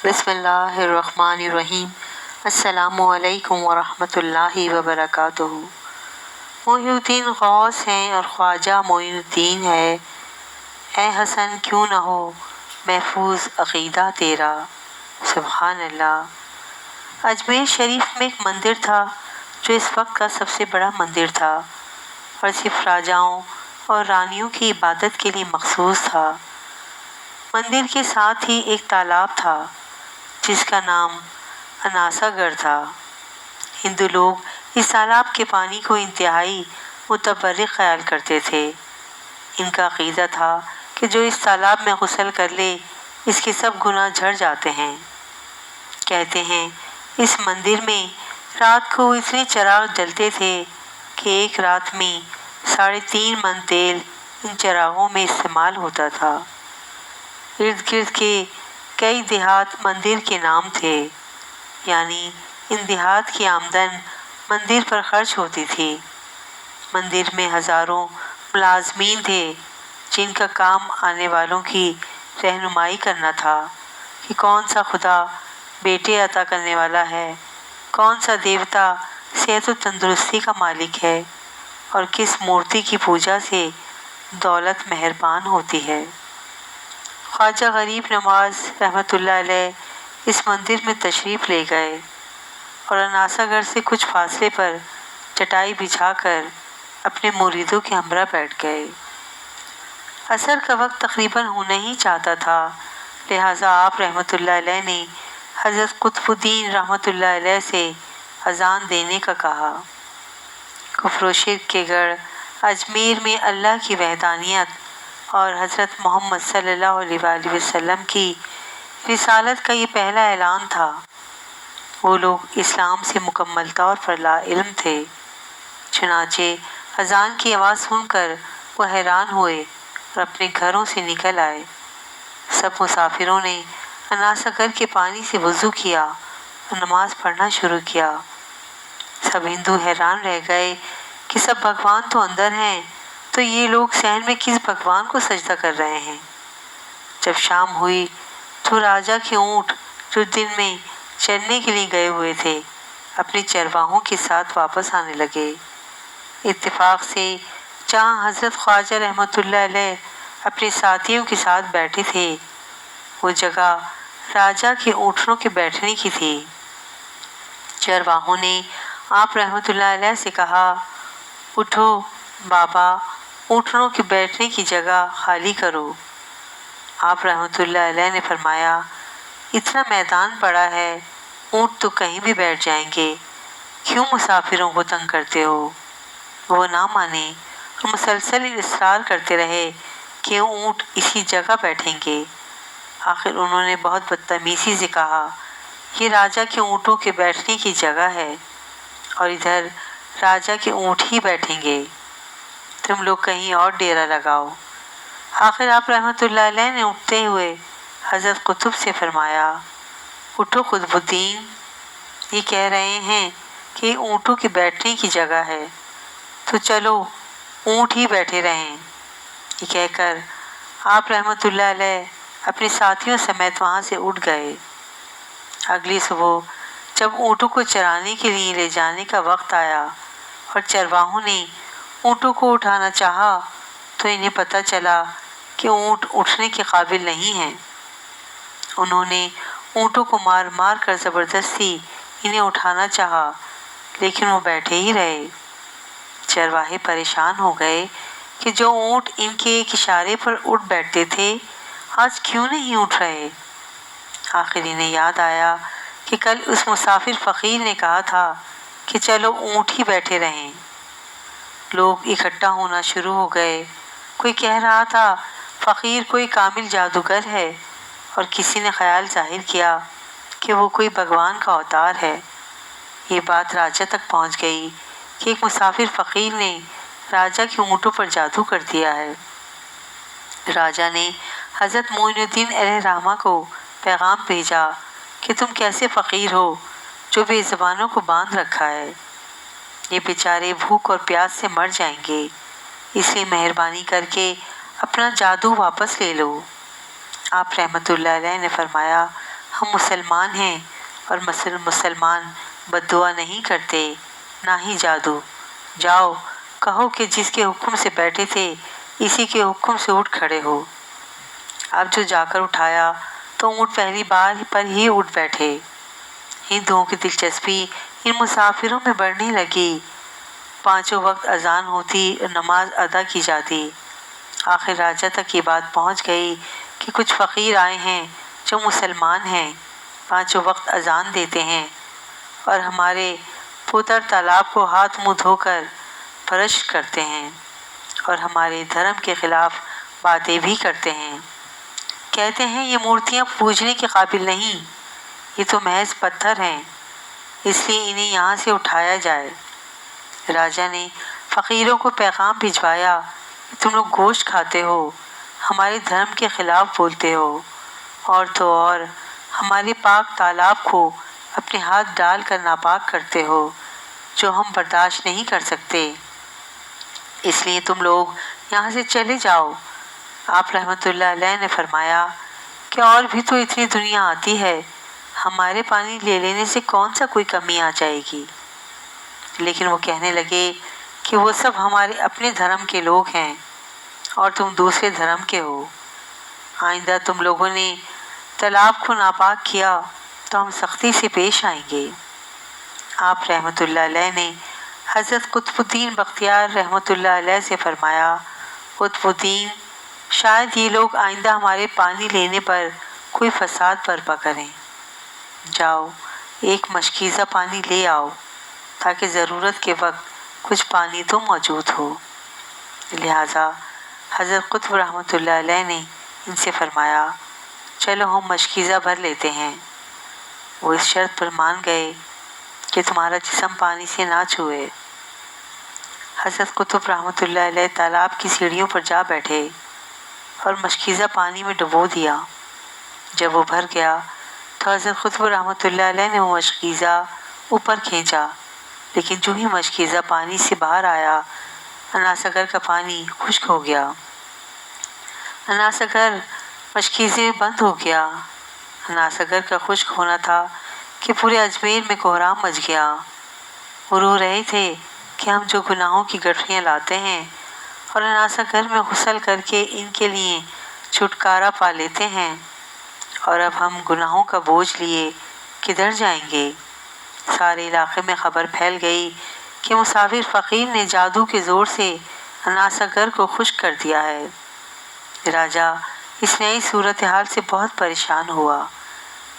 بسم اللہ الرحمن الرحیم۔ السلام علیکم ورحمۃ اللہ وبرکاتہ۔ محی الدین غوث ہیں اور خواجہ معین الدین ہے، اے حسن کیوں نہ ہو محفوظ عقیدہ تیرا، سبحان اللہ۔ اجمیر شریف میں ایک مندر تھا جو اس وقت کا سب سے بڑا مندر تھا اور صرف راجاؤں اور رانیوں کی عبادت کے لیے مخصوص تھا۔ مندر کے ساتھ ہی ایک تالاب تھا جس کا نام اناسا گڑھ تھا۔ ہندو لوگ اس تالاب کے پانی کو انتہائی متبرک خیال کرتے تھے۔ ان کا عقیدہ تھا کہ جو اس تالاب میں غسل کر لے اس کے سب گناہ جھڑ جاتے ہیں۔ کہتے ہیں اس مندر میں رات کو اتنے چراغ جلتے تھے کہ ایک رات میں 3.5 من تیل ان چراغوں میں استعمال ہوتا تھا۔ ارد گرد کے کئی دیہات مندر کے نام تھے، یعنی ان دیہات کی آمدن مندر پر خرچ ہوتی تھی۔ مندر میں ہزاروں ملازمین تھے جن کا کام آنے والوں کی رہنمائی کرنا تھا کہ کون سا خدا بیٹے عطا کرنے والا ہے، کون سا دیوتا صحت و تندرستی کا مالک ہے اور کس مورتی کی پوجا سے دولت مہربان ہوتی ہے۔ خواجہ غریب نواز رحمۃ اللہ علیہ اس مندر میں تشریف لے گئے اور اناسا گڑھ سے کچھ فاصلے پر چٹائی بچھا کر اپنے مریدوں کے ہمراہ بیٹھ گئے۔ عصر کا وقت تقریباً ہونا ہی چاہتا تھا، لہٰذا آپ رحمۃ اللہ علیہ نے حضرت قطب الدین رحمۃ اللہ علیہ سے اذان دینے کا کہا۔ کفر و شرک کے گڑھ اجمیر میں اللہ کی وحدانیت اور حضرت محمد صلی اللہ علیہ وآلہ وسلم کی رسالت کا یہ پہلا اعلان تھا۔ وہ لوگ اسلام سے مکمل طور پر لا علم تھے، چنانچہ اذان کی آواز سن کر وہ حیران ہوئے اور اپنے گھروں سے نکل آئے۔ سب مسافروں نے اناسا گڑھ کے پانی سے وضو کیا اور نماز پڑھنا شروع کیا۔ سب ہندو حیران رہ گئے کہ سب بھگوان تو اندر ہیں تو یہ لوگ صحن میں کس بھگوان کو سجدہ کر رہے ہیں۔ جب شام ہوئی تو راجا کے اونٹ جو دن میں چرنے کے لیے گئے ہوئے تھے اپنے چرواہوں کے ساتھ واپس آنے لگے۔ اتفاق سے جہاں حضرت خواجہ رحمۃ اللہ علیہ اپنے ساتھیوں کے ساتھ بیٹھے تھے وہ جگہ راجا کے اونٹوں کے بیٹھنے کی تھی۔ چرواہوں نے آپ رحمۃ اللہ علیہ سے کہا، اٹھو بابا، اونٹوں کے بیٹھنے کی جگہ خالی کرو۔ آپ رحمۃ اللہ علیہ نے فرمایا، اتنا میدان پڑا ہے، اونٹ تو کہیں بھی بیٹھ جائیں گے، کیوں مسافروں کو تنگ کرتے ہو؟ وہ نہ مانے اور مسلسل اصرار کرتے رہے کہ اونٹ اسی جگہ بیٹھیں گے۔ آخر انہوں نے بہت بدتمیزی سے کہا، یہ راجا کے اونٹوں کے بیٹھنے کی جگہ ہے اور ادھر راجا کے اونٹ ہی بیٹھیں گے، تم لوگ کہیں اور ڈیرا لگاؤ۔ آخر آپ رحمۃ اللہ علیہ نے اٹھتے ہوئے حضرت قطب سے فرمایا، اٹھو قطب الدین، یہ کہہ رہے ہیں کہ یہ اونٹوں کے بیٹھنے کی جگہ ہے تو چلو اونٹ ہی بیٹھے رہیں۔ یہ کہہ کر آپ رحمۃ اللہ علیہ اپنے ساتھیوں سمیت وہاں سے اٹھ گئے۔ اگلی صبح جب اونٹوں کو چرانے کے لیے لے جانے کا وقت آیا اور چرواہوں نے اونٹوں کو اٹھانا چاہا تو انہیں پتہ چلا کہ اونٹ اٹھنے کے قابل نہیں ہیں۔ انہوں نے اونٹوں کو مار مار کر زبردستی انہیں اٹھانا چاہا لیکن وہ بیٹھے ہی رہے۔ چرواہے پریشان ہو گئے کہ جو اونٹ ان کے ایک اشارے پر اٹھ بیٹھتے تھے آج کیوں نہیں اٹھ رہے۔ آخر انہیں یاد آیا کہ کل اس مسافر فقیر نے کہا تھا کہ چلو اونٹ ہی بیٹھے رہیں۔ لوگ اکٹھا ہونا شروع ہو گئے۔ کوئی کہہ رہا تھا فقیر کوئی کامل جادوگر ہے اور کسی نے خیال ظاہر کیا کہ وہ کوئی بھگوان کا اوتار ہے۔ یہ بات راجا تک پہنچ گئی کہ ایک مسافر فقیر نے راجا کے اونٹوں پر جادو کر دیا ہے۔ راجا نے حضرت معین الدین علیہ رحمہ کو پیغام بھیجا کہ تم کیسے فقیر ہو جو بے زبانوں کو باندھ رکھا ہے، یہ بیچارے بھوک اور پیاس سے مر جائیں گے، اس لیے مہربانی کر کے اپنا جادو واپس لے لو۔ آپ رحمۃ اللہ علیہ نے فرمایا، ہم مسلمان ہیں اور مسلمان بد دعا نہیں کرتے، نہ ہی جادو۔ جاؤ کہو کہ جس کے حکم سے بیٹھے تھے اسی کے حکم سے اٹھ کھڑے ہو۔ اب جو جا کر اٹھایا تو اونٹ پہلی بار پر ہی اٹھ بیٹھے۔ ہندوؤں کی دلچسپی ان مسافروں میں بڑھنے لگی۔ پانچوں وقت اذان ہوتی اور نماز ادا کی جاتی۔ آخر راجا تک یہ بات پہنچ گئی کہ کچھ فقیر آئے ہیں جو مسلمان ہیں، پانچوں وقت اذان دیتے ہیں اور ہمارے پوتر تالاب کو ہاتھ منہ دھو کر برش کرتے ہیں اور ہمارے دھرم کے خلاف باتیں بھی کرتے ہیں۔ کہتے ہیں یہ مورتیاں پوجنے کے قابل نہیں، یہ تو محض پتھر ہیں، اس لیے انہیں یہاں سے اٹھایا جائے۔ راجا نے فقیروں کو پیغام بھجوایا کہ تم لوگ گوشت کھاتے ہو، ہمارے دھرم کے خلاف بولتے ہو، اور تو اور ہمارے پاک تالاب کو اپنے ہاتھ ڈال کر ناپاک کرتے ہو، جو ہم برداشت نہیں کر سکتے، اس لیے تم لوگ یہاں سے چلے جاؤ۔ آپ رحمت اللہ علیہ نے فرمایا کہ اور بھی تو اتنی دنیا آتی ہے، ہمارے پانی لے لینے سے کون سا کوئی کمی آ جائے گی؟ لیکن وہ کہنے لگے کہ وہ سب ہمارے اپنے دھرم کے لوگ ہیں اور تم دوسرے دھرم کے ہو۔ آئندہ تم لوگوں نے تالاب کو ناپاک کیا تو ہم سختی سے پیش آئیں گے۔ آپ رحمت اللہ علیہ نے حضرت قطب الدین بختیار رحمت اللہ علیہ سے فرمایا، قطب الدین، شاید یہ لوگ آئندہ ہمارے پانی لینے پر کوئی فساد برپا کریں۔ جاؤ ایک مشکیزہ پانی لے آؤ تاکہ ضرورت کے وقت کچھ پانی تو موجود ہو۔ لہٰذا حضرت قطب رحمت اللہ علیہ نے ان سے فرمایا، چلو ہم مشکیزہ بھر لیتے ہیں۔ وہ اس شرط پر مان گئے کہ تمہارا جسم پانی سے نہ چھوئے۔ حضرت قطب رحمت اللہ علیہ تالاب کی سیڑھیوں پر جا بیٹھے اور مشکیزہ پانی میں ڈبو دیا۔ جب وہ بھر گیا تو حضرت قطب رحمت اللہ علیہ نے وہ مشکیزہ اوپر کھینچا، لیکن جو ہی مشکیزہ پانی سے باہر آیا، اناسگر کا پانی خشک ہو گیا۔ اناسگر مشکیزے میں بند ہو گیا۔ اناسگر کا خشک ہونا تھا کہ پورے اجمیر میں کوہرام مچ گیا۔ وہ رو رہے تھے کہ ہم جو گناہوں کی گٹھریاں لاتے ہیں اور اناسگر میں غسل کر کے ان کے لیے چھٹکارا پا لیتے ہیں، اور اب ہم گناہوں کا بوجھ لیے کدھر جائیں گے؟ سارے علاقے میں خبر پھیل گئی کہ مسافر فقیر نے جادو کے زور سے اناسگر کو خشک کر دیا ہے۔ راجا اس نئی صورتحال سے بہت پریشان ہوا۔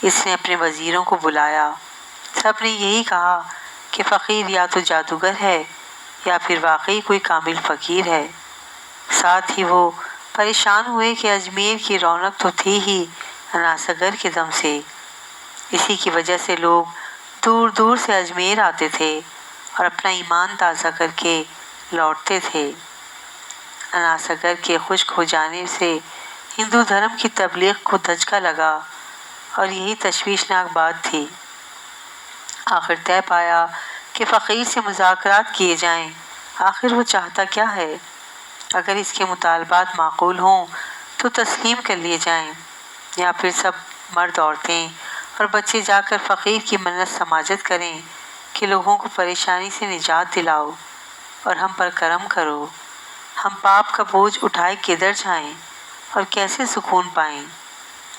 اس نے اپنے وزیروں کو بلایا۔ سب نے یہی کہا کہ فقیر یا تو جادوگر ہے یا پھر واقعی کوئی کامل فقیر ہے۔ ساتھ ہی وہ پریشان ہوئے کہ اجمیر کی رونق تو تھی ہی اناسگر کے دم سے، اسی کی وجہ سے لوگ دور دور سے اجمیر آتے تھے اور اپنا ایمان تازہ کر کے لوٹتے تھے۔ اناسگر کے خشک ہو جانے سے ہندو دھرم کی تبلیغ کو دھچکا لگا اور یہی تشویشناک بات تھی۔ آخر طے پایا کہ فقیر سے مذاکرات کیے جائیں۔ آخر وہ چاہتا کیا ہے؟ اگر اس کے مطالبات معقول ہوں تو تسلیم کر لیے جائیں، یا پھر سب مرد عورتیں اور بچے جا کر فقیر کی منت سماجت کریں کہ لوگوں کو پریشانی سے نجات دلاؤ اور ہم پر کرم کرو۔ ہم پاپ کا بوجھ اٹھائے کدھر جائیں اور کیسے سکون پائیں؟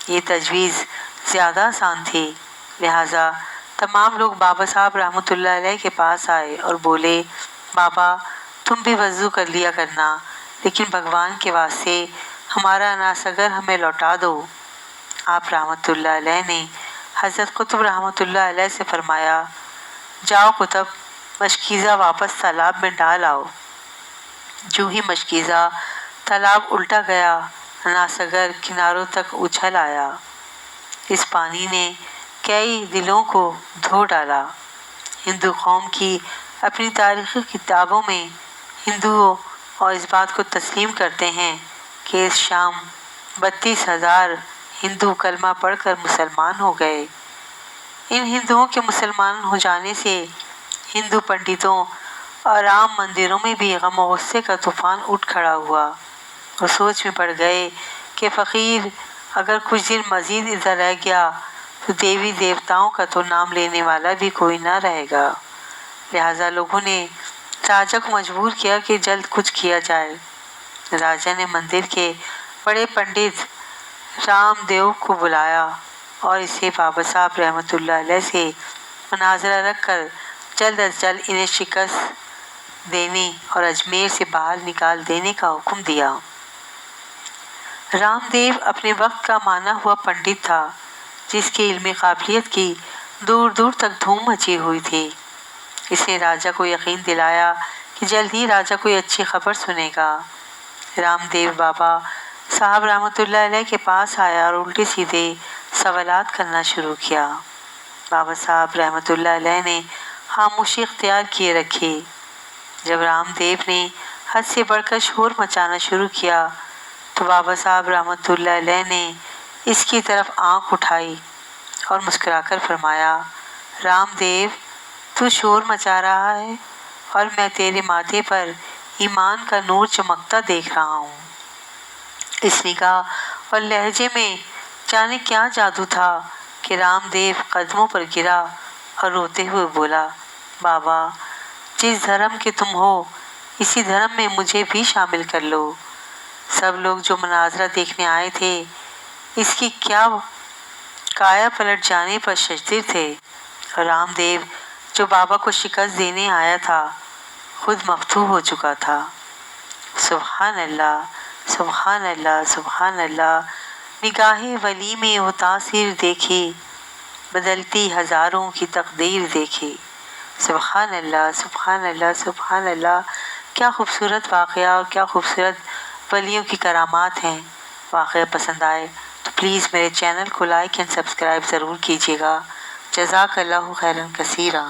یہ تجویز زیادہ آسان تھی۔ لہٰذا تمام لوگ بابا صاحب رحمت اللہ علیہ کے پاس آئے اور بولے، بابا تم بھی وضو کر لیا کرنا، لیکن بھگوان کے واسطے ہمارا اناسگر ہمیں لوٹا دو۔ آپ رحمت اللہ علیہ نے حضرت قطب رحمت اللہ علیہ سے فرمایا، جاؤ قطب، مشکیزہ واپس تالاب میں ڈال آؤ۔ جو ہی مشکیزہ تالاب الٹا گیا، اناسگر کناروں تک اچھل آیا۔ اس پانی نے کئی دلوں کو دھو ڈالا۔ ہندو قوم کی اپنی تاریخی کتابوں میں ہندوؤں اور اس بات کو تسلیم کرتے ہیں کہ اس شام 32,000 ہندو کلمہ پڑھ کر مسلمان ہو گئے۔ ان ہندوؤں کے مسلمان ہو جانے سے ہندو پنڈتوں اور عام مندروں میں بھی غم و غصے کا طوفان اٹھ کھڑا ہوا۔ وہ سوچ میں پڑ گئے کہ فقیر اگر کچھ دن مزید ادھر رہ گیا تو دیوی دیوتاؤں کا تو نام لینے والا بھی کوئی نہ رہے گا۔ لہٰذا لوگوں نے راجا کو مجبور کیا کہ جلد کچھ کیا جائے۔ راجا نے مندر کے بڑے پنڈت رام دیو کو بلایا اور اسے بابا صاحب رحمۃ اللہ علیہ سے مناظرہ رکھ کر جلد از جلد انہیں شکست دینے اور اجمیر سے باہر نکال دینے کا حکم دیا۔ رام دیو اپنے وقت کا مانا ہوا پنڈت تھا، جس کی علمی قابلیت کی دور دور تک دھوم مچی ہوئی تھی۔ اس نے راجا کو یقین دلایا کہ جلد ہی راجا کوئی اچھی خبر سنے گا۔ رام دیو بابا صاحب رحمۃ اللہ علیہ کے پاس آیا اور الٹے سیدھے سوالات کرنا شروع کیا۔ بابا صاحب رحمۃ اللہ علیہ نے خاموشی اختیار کیے رکھی۔ جب رام دیو نے حد سے بڑھ کر شور مچانا شروع کیا تو بابا صاحب رحمۃ اللہ علیہ نے اس کی طرف آنکھ اٹھائی اور مسکرا کر فرمایا، رام دیو، تو شور مچا رہا ہے اور میں تیرے ماتھے پر ایمان کا نور چمکتا دیکھ رہا ہوں۔ اس نگاہ اور لہجے میں جانے کیا جادو تھا کہ رام دیو قدموں پر گرا اور روتے ہوئے بولا، بابا، جس دھرم کے تم ہو اسی دھرم میں مجھے بھی شامل کر لو۔ سب لوگ جو مناظرہ دیکھنے آئے تھے اس کی کیا کایا پلٹ جانے پر ششدر تھے۔ رام دیو جو بابا کو شکست دینے آیا تھا خود مفتوح ہو چکا تھا۔ سبحان اللہ، سبحان اللہ، سبحان اللہ۔ نگاہ ولی میں وہ تاثیر دیکھی، بدلتی ہزاروں کی تقدیر دیکھی۔ سبحان اللہ، سبحان اللہ، سبحان اللہ۔ کیا خوبصورت واقعہ اور کیا خوبصورت ولیوں کی کرامات ہیں۔ واقعہ پسند آئے تو پلیز میرے چینل کو لائک اینڈ سبسکرائب ضرور کیجیے گا۔ جزاک اللہ خیراً کثیرا۔